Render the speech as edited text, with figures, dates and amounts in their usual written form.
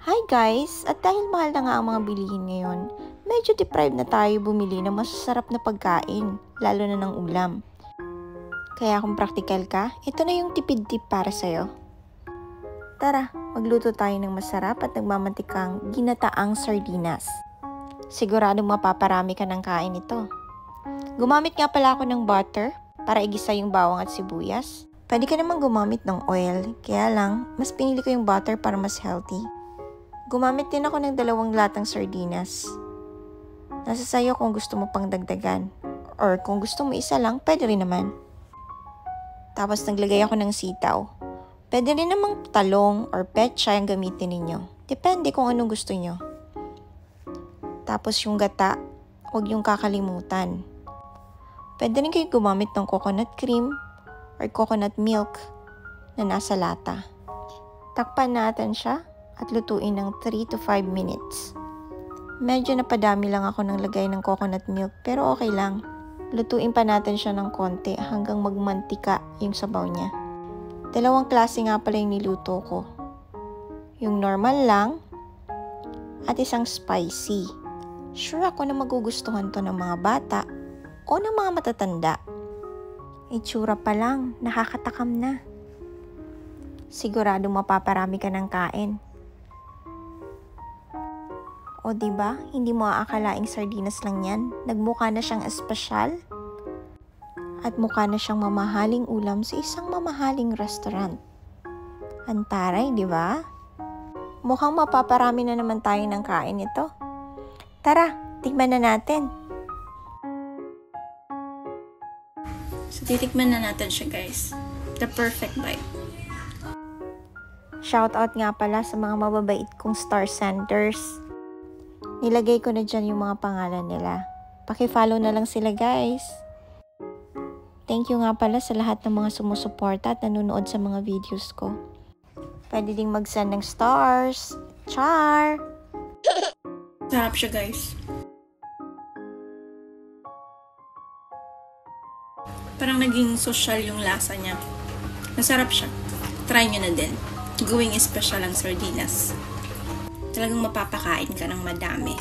Hi guys! At dahil mahal na nga ang mga bilihin ngayon, medyo deprived na tayo bumili ng masasarap na pagkain, lalo na ng ulam. Kaya kung praktikal ka, ito na yung tipid-tip para sa'yo. Tara, magluto tayo ng masarap at nagmamantikang ginataang sardinas. Siguradong mapaparami ka ng kain ito. Gumamit nga pala ako ng butter para igisa yung bawang at sibuyas. Pwede ka naman gumamit ng oil, kaya lang, mas pinili ko yung butter para mas healthy. Gumamit din ako ng 2 latang sardinas. Nasa sayo kung gusto mo pang dagdagan. Or kung gusto mo isa lang, pwede rin naman. Tapos naglagay ako ng sitaw. Pwede rin namang talong or petsa ang gamitin ninyo. Depende kung anong gusto nyo. Tapos yung gata, huwag yung kakalimutan. Pwede rin kayo gumamit ng coconut cream or coconut milk na nasa lata. Takpan natin siya at lutuin ng 3 to 5 minutes. Medyo napadami lang ako ng lagay ng coconut milk pero okay lang. Lutuin pa natin siya ng konti hanggang magmantika yung sabaw niya. 2 klase nga pala yung niluto ko. Yung normal lang at isang spicy. Sure ako na magugustuhan to ng mga bata o ng mga matatanda. Itsura pa lang, nakakatakam na. Siguradong mapaparami ka ng kain. O diba, hindi mo aakalaing sardinas lang yan. Nagmukha na siyang espesyal. At mukha na siyang mamahaling ulam sa isang mamahaling restaurant. Antaray, diba? Mukhang mapaparami na naman tayo ng kain ito. Tara, tikman na natin. So, titikman na natin siya, guys. The perfect bite. Shoutout nga pala sa mga mababait kong star senders. Nilagay ko na dyan yung mga pangalan nila. Paki-follow na lang sila, guys. Thank you nga pala sa lahat ng mga sumusuporta at nanonood sa mga videos ko. Pwede ding mag-send ng stars. Char! Sarap siya, guys. Parang naging social yung lasa niya. Masarap siya. Try nyo na din. Gawing espesyal ang sardinas. Talagang mapapakain ka ng madami.